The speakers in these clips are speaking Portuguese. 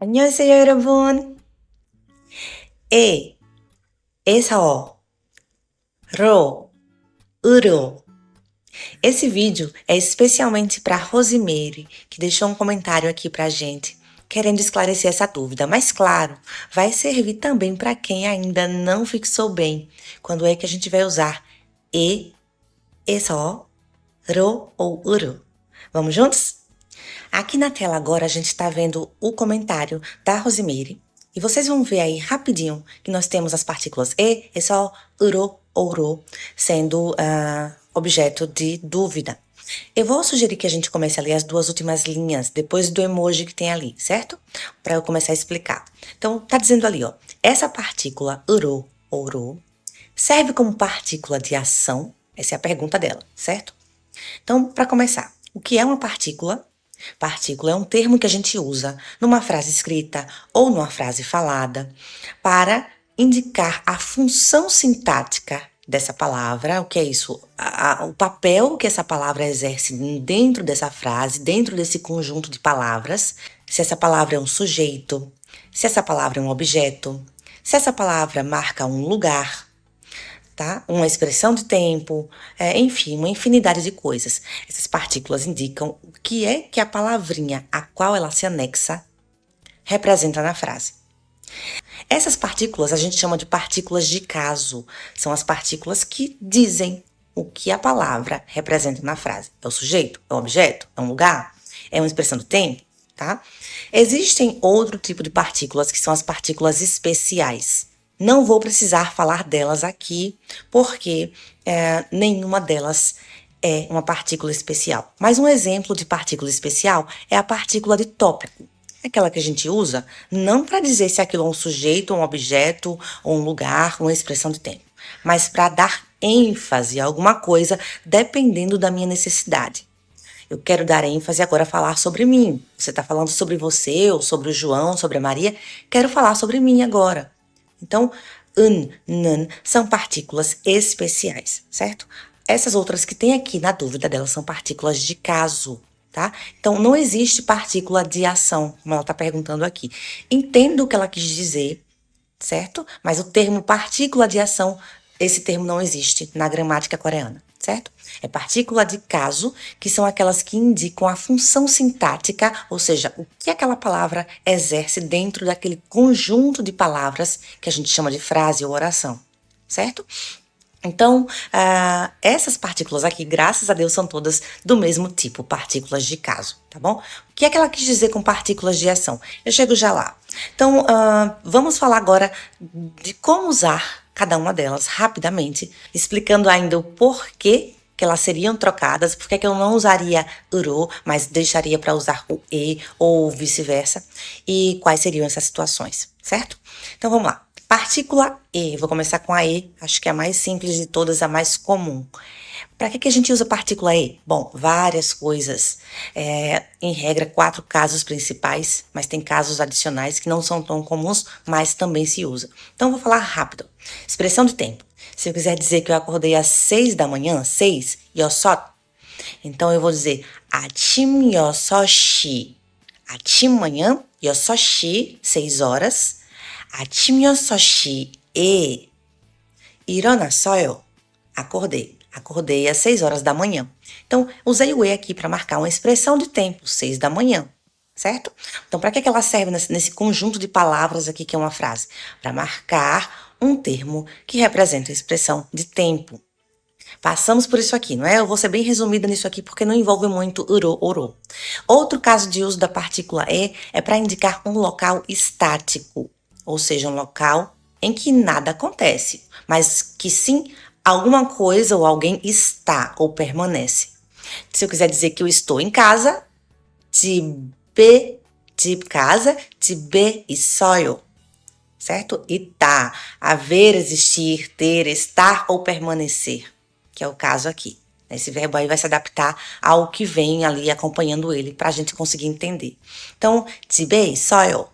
안녕하세요, 여러분. 에서, 로, 으로. Esse vídeo é especialmente para Rosimeire, que deixou um comentário aqui pra gente, querendo esclarecer essa dúvida. Mas claro, vai servir também para quem ainda não fixou bem quando é que a gente vai usar e서, ro ou 으로. Vamos juntos? Aqui na tela agora a gente está vendo o comentário da Rosimeire. E vocês vão ver aí rapidinho que nós temos as partículas e서, 으로 ou ro sendo objeto de dúvida. Eu vou sugerir que a gente comece a ler as duas últimas linhas, depois do emoji que tem ali, certo? Para eu começar a explicar. Então, tá dizendo ali, ó, essa partícula 으로 ou ro serve como partícula de ação? Essa é a pergunta dela, certo? Então, para começar, o que é uma partícula? Partícula é um termo que a gente usa numa frase escrita ou numa frase falada para indicar a função sintática dessa palavra. O que é isso? O papel que essa palavra exerce dentro dessa frase, dentro desse conjunto de palavras. Se essa palavra é um sujeito, se essa palavra é um objeto, se essa palavra marca um lugar, tá? Uma expressão de tempo, enfim, uma infinidade de coisas. Essas partículas indicam o que é que a palavrinha a qual ela se anexa representa na frase. Essas partículas a gente chama de partículas de caso. São as partículas que dizem o que a palavra representa na frase. É o sujeito? É o objeto? É um lugar? É uma expressão do tempo? Tá? Existem outro tipo de partículas que são as partículas especiais. Não vou precisar falar delas aqui, porque nenhuma delas é uma partícula especial. Mas um exemplo de partícula especial é a partícula de tópico. Aquela que a gente usa não para dizer se aquilo é um sujeito, um objeto, ou um lugar, uma expressão de tempo, mas para dar ênfase a alguma coisa dependendo da minha necessidade. Eu quero dar ênfase agora a falar sobre mim. Você está falando sobre você, ou sobre o João, sobre a Maria. Quero falar sobre mim agora. Então, nan são partículas especiais, certo? Essas outras que tem aqui na dúvida delas são partículas de caso, tá? Então, não existe partícula de ação, como ela está perguntando aqui. Entendo o que ela quis dizer, certo? Mas o termo partícula de ação, esse termo não existe na gramática coreana, certo? É partícula de caso, que são aquelas que indicam a função sintática, ou seja, o que aquela palavra exerce dentro daquele conjunto de palavras que a gente chama de frase ou oração, certo? Então, essas partículas aqui, graças a Deus, são todas do mesmo tipo, partículas de caso, tá bom? O que é que ela quis dizer com partículas de ação? Eu chego já lá. Então, vamos falar agora de como usar cada uma delas rapidamente, explicando ainda o porquê que elas seriam trocadas, porque que eu não usaria 으로, mas deixaria para usar o ou vice-versa, e quais seriam essas situações, certo? Então, vamos lá. Partícula vou começar com a acho que é a mais simples de todas, a mais comum. Para que a gente usa partícula Bom, várias coisas. Em regra, 4 casos principais, mas tem casos adicionais que não são tão comuns, mas também se usa. Então, vou falar rápido. Expressão de tempo. Se eu quiser dizer que eu acordei às 6 da manhã, 6, 여섯. Então, eu vou dizer 아침 6시. 아침 manhã, 6시, 6 horas. 아침 6시에 일어났어요. Acordei. Acordei às 6 horas da manhã. Então, usei o aqui para marcar uma expressão de tempo, 6 da manhã, certo? Então, para que ela serve nesse conjunto de palavras aqui que é uma frase? Para marcar um termo que representa a expressão de tempo. Passamos por isso aqui, não é? Eu vou ser bem resumida nisso aqui porque não envolve muito 으로 ou 로. Outro caso de uso da partícula é para indicar um local estático, ou seja, um local em que nada acontece, mas que sim, alguma coisa ou alguém está ou permanece. Se eu quiser dizer que eu estou em casa, 집에, 집, casa, 집에 있어요, certo? Tá, haver, existir, ter, estar ou permanecer, que é o caso aqui. Esse verbo aí vai se adaptar ao que vem ali acompanhando ele para a gente conseguir entender. Então, 집에 있어요,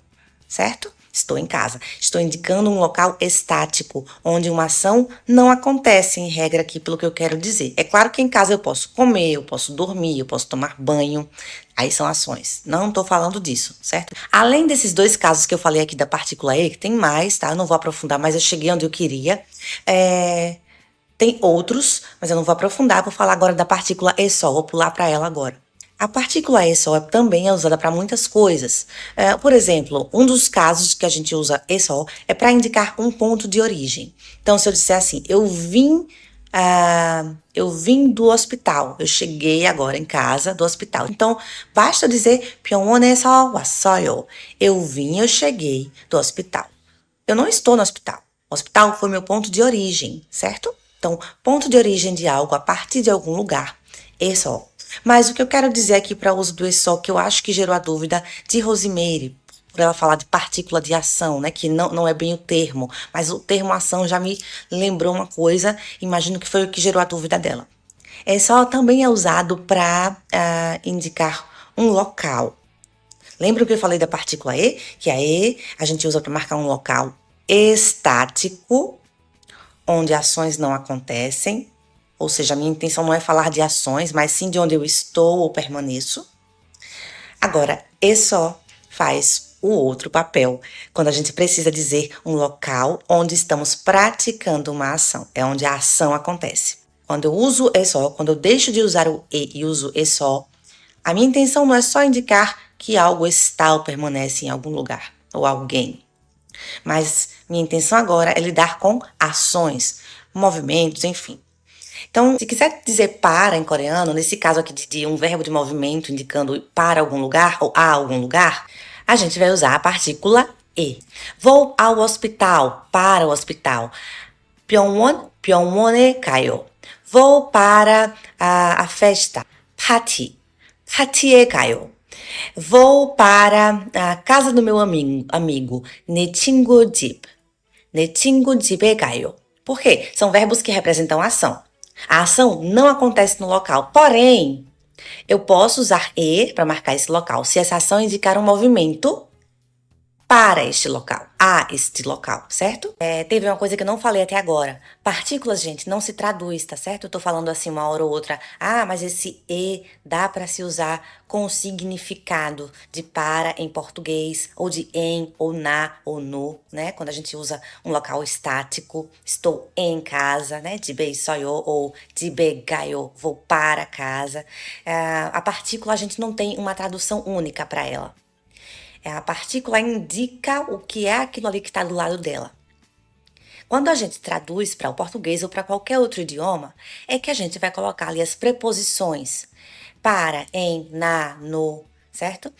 certo? Estou em casa. Estou indicando um local estático, onde uma ação não acontece, em regra aqui, pelo que eu quero dizer. É claro que em casa eu posso comer, eu posso dormir, eu posso tomar banho. Aí são ações. Não estou falando disso, certo? Além desses dois casos que eu falei aqui da partícula E, que tem mais, tá? Eu não vou aprofundar, mas eu cheguei onde eu queria. Tem outros, mas eu não vou aprofundar. Vou falar agora da partícula E só. Vou pular para ela agora. A partícula E só também é usada para muitas coisas. Por exemplo, um dos casos que a gente usa E só é para indicar um ponto de origem. Então, se eu disser assim, eu vim do hospital, eu cheguei agora em casa do hospital. Então, basta dizer 병원에서 왔어요. Eu cheguei do hospital. Eu não estou no hospital. O hospital foi meu ponto de origem, certo? Então, ponto de origem de algo a partir de algum lugar. E só. Mas o que eu quero dizer aqui para o uso do e só, que eu acho que gerou a dúvida de Rosimeire, por ela falar de partícula de ação, né? Que não é bem o termo, mas o termo ação já me lembrou uma coisa, imagino que foi o que gerou a dúvida dela. E só também é usado para indicar um local. Lembra que eu falei da partícula E? Que a E a gente usa para marcar um local estático, onde ações não acontecem. Ou seja, a minha intenção não é falar de ações, mas sim de onde eu estou ou permaneço. Agora, E só faz o outro papel, quando a gente precisa dizer um local onde estamos praticando uma ação. É onde a ação acontece. Quando eu uso E só, quando eu deixo de usar o E uso E só, a minha intenção não é só indicar que algo está ou permanece em algum lugar, ou alguém. Mas minha intenção agora é lidar com ações, movimentos, enfim. Então, se quiser dizer para em coreano, nesse caso aqui de um verbo de movimento indicando para algum lugar ou a algum lugar, a gente vai usar a partícula e. Vou ao hospital, para o hospital. 병원에 가요. Vou para a festa, 파티에 가요. Vou para a casa do meu amigo, 내 친구 집. 내 친구 집에 가요. Por quê? São verbos que representam ação. A ação não acontece no local, porém, eu posso usar e para marcar esse local, se essa ação indicar um movimento para este local, a este local, certo? Teve uma coisa que eu não falei até agora. Partículas, gente, não se traduz, tá certo? Eu tô falando assim uma hora ou outra. Mas esse e dá para se usar com o significado de para em português, ou de em, ou na, ou no, né? Quando a gente usa um local estático, estou em casa, né? 집에 있어요, ou 집에 가요, vou para casa. A partícula, a gente não tem uma tradução única para ela. A partícula indica o que é aquilo ali que está do lado dela. Quando a gente traduz para o português ou para qualquer outro idioma, é que a gente vai colocar ali as preposições para, em, na, no, certo?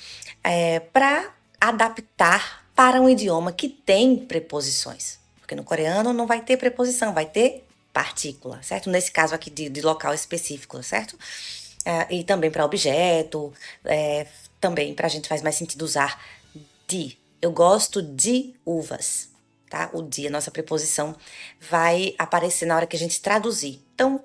Para adaptar para um idioma que tem preposições. Porque no coreano não vai ter preposição, vai ter partícula, certo? Nesse caso aqui de local específico, certo? E também para objeto, também para a gente faz mais sentido usar de. Eu gosto de uvas, tá? O de, a nossa preposição, vai aparecer na hora que a gente traduzir. Então,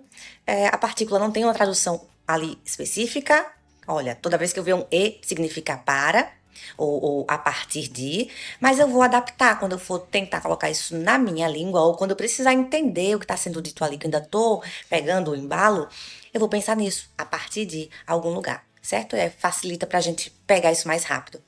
a partícula não tem uma tradução ali específica. Olha, toda vez que eu ver um e, significa para, ou a partir de, mas eu vou adaptar quando eu for tentar colocar isso na minha língua, ou quando eu precisar entender o que está sendo dito ali, que eu ainda estou pegando o embalo, eu vou pensar nisso, a partir de algum lugar, certo? Facilita para a gente pegar isso mais rápido.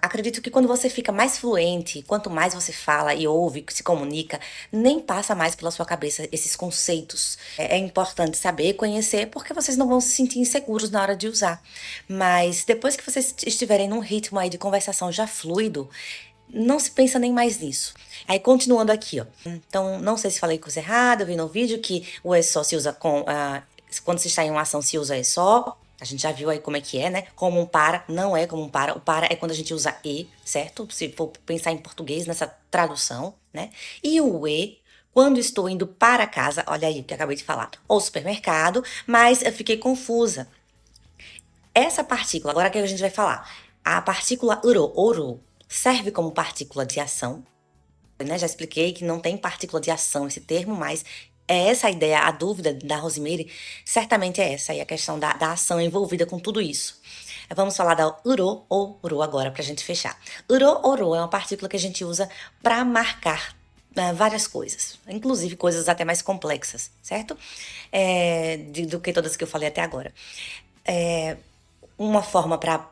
Acredito que quando você fica mais fluente, quanto mais você fala e ouve, se comunica, nem passa mais pela sua cabeça esses conceitos. É importante saber, conhecer, porque vocês não vão se sentir inseguros na hora de usar. Mas depois que vocês estiverem num ritmo aí de conversação já fluido, não se pensa nem mais nisso. Aí, continuando aqui, ó. Então, não sei se falei coisa errada, eu vi no vídeo que o é só se usa com... quando se está em uma ação, se usa é só. A gente já viu aí como é que é, né? Como um para, não é como um para. O para é quando a gente usa e, certo? Se for pensar em português, nessa tradução, né? E o e, quando estou indo para casa, olha aí o que eu acabei de falar, ou supermercado, mas eu fiquei confusa. Essa partícula, agora que a gente vai falar, a partícula uro, serve como partícula de ação, né? Já expliquei que não tem partícula de ação esse termo, mas é essa a ideia, a dúvida da Rosimeire, certamente é essa aí, a questão da ação envolvida com tudo isso. Vamos falar da uro ou uro agora pra gente fechar. Uro ou ro é uma partícula que a gente usa para marcar várias coisas, inclusive coisas até mais complexas, certo? Do que todas que eu falei até agora. Uma forma para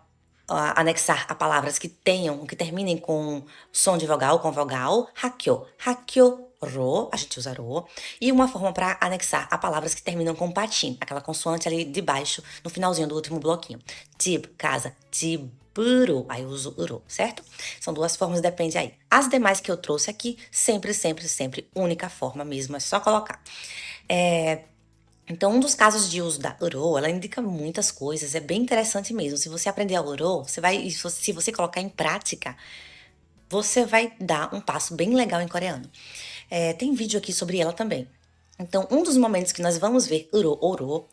anexar a palavras que terminem com som de vogal, com vogal, hakyo, hakyo, ro, a gente usa ro, e uma forma para anexar a palavras que terminam com patim, aquela consoante ali de baixo, no finalzinho do último bloquinho. Tib, casa, tiburu, aí eu uso uro, certo? São duas formas, depende aí. As demais que eu trouxe aqui, sempre, sempre, sempre, única forma mesmo, é só colocar. Então, um dos casos de uso da Uro, ela indica muitas coisas, é bem interessante mesmo. Se você aprender a Uro, se você colocar em prática, você vai dar um passo bem legal em coreano. Tem vídeo aqui sobre ela também. Então, um dos momentos que nós vamos ver Uro, Oro,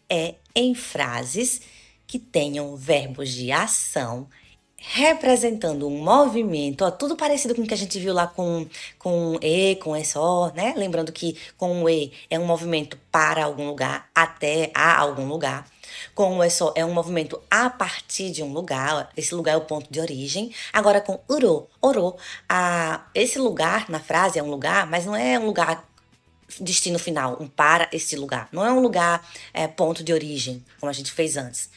é em frases que tenham verbos de ação representando um movimento, ó, tudo parecido com o que a gente viu lá com e, com é só, né? Lembrando que com o e é um movimento para algum lugar, até a algum lugar. Com o é só é um movimento a partir de um lugar, esse lugar é o ponto de origem. Agora com uro, oro, esse lugar na frase é um lugar, mas não é um lugar destino final, um para esse lugar. Não é um lugar ponto de origem, como a gente fez antes.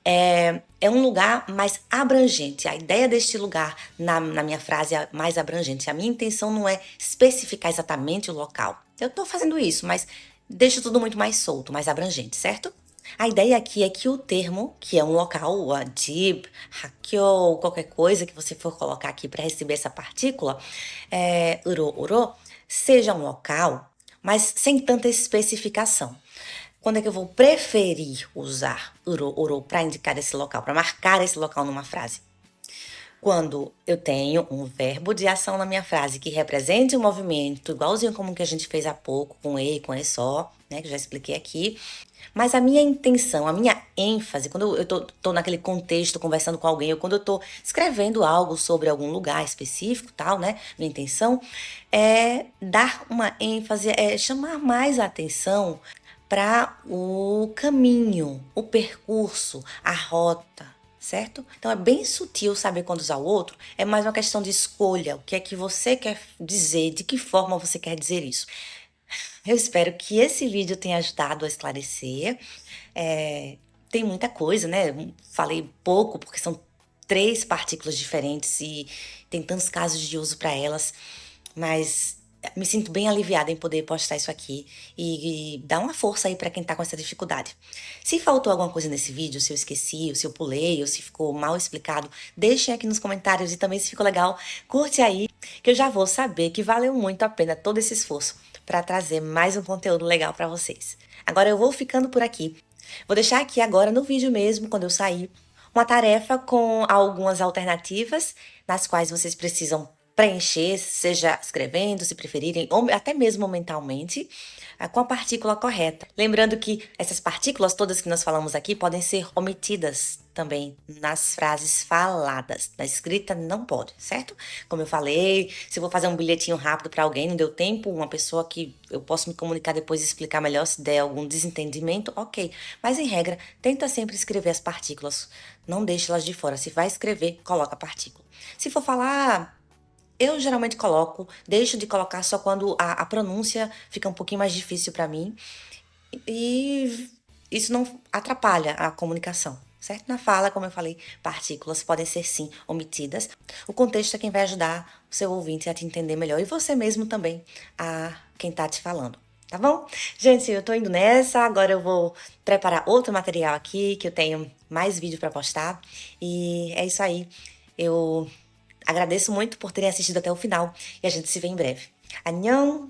É um lugar mais abrangente. A ideia deste lugar na minha frase é mais abrangente. A minha intenção não é especificar exatamente o local. Eu tô fazendo isso, mas deixo tudo muito mais solto, mais abrangente, certo? A ideia aqui é que o termo, que é um local, a dib, hakyo, qualquer coisa que você for colocar aqui para receber essa partícula, uro, uro, seja um local, mas sem tanta especificação. Quando é que eu vou preferir usar uro para indicar esse local, para marcar esse local numa frase? Quando eu tenho um verbo de ação na minha frase que represente um movimento, igualzinho como que a gente fez há pouco, com e, com e só, né, que eu já expliquei aqui. Mas a minha intenção, a minha ênfase, quando eu tô naquele contexto conversando com alguém, ou quando eu tô escrevendo algo sobre algum lugar específico, tal, né? Minha intenção é dar uma ênfase, é chamar mais a atenção para o caminho, o percurso, a rota, certo? Então é bem sutil saber quando usar o outro, é mais uma questão de escolha, o que é que você quer dizer, de que forma você quer dizer isso. Eu espero que esse vídeo tenha ajudado a esclarecer. Tem muita coisa, né? Falei pouco porque são 3 partículas diferentes e tem tantos casos de uso para elas, mas me sinto bem aliviada em poder postar isso aqui e dar uma força aí para quem tá com essa dificuldade. Se faltou alguma coisa nesse vídeo, se eu esqueci, ou se eu pulei, ou se ficou mal explicado, deixem aqui nos comentários e também se ficou legal, curte aí, que eu já vou saber que valeu muito a pena todo esse esforço para trazer mais um conteúdo legal para vocês. Agora eu vou ficando por aqui. Vou deixar aqui agora no vídeo mesmo, quando eu sair, uma tarefa com algumas alternativas nas quais vocês precisam preencher, seja escrevendo, se preferirem, ou até mesmo mentalmente, com a partícula correta. Lembrando que essas partículas todas que nós falamos aqui podem ser omitidas também nas frases faladas. Na escrita não pode, certo? Como eu falei, se eu vou fazer um bilhetinho rápido para alguém, não deu tempo, uma pessoa que eu posso me comunicar depois e explicar melhor se der algum desentendimento, ok. Mas em regra, tenta sempre escrever as partículas, não deixe elas de fora. Se vai escrever, coloca a partícula. Se for falar, eu geralmente deixo de colocar só quando a pronúncia fica um pouquinho mais difícil para mim e isso não atrapalha a comunicação, certo? Na fala, como eu falei, partículas podem ser sim omitidas. O contexto é quem vai ajudar o seu ouvinte a te entender melhor e você mesmo também a quem tá te falando. Tá bom? Gente, eu tô indo nessa, agora eu vou preparar outro material aqui, que eu tenho mais vídeo para postar. E é isso aí. Eu agradeço muito por terem assistido até o final e a gente se vê em breve. Annyeong!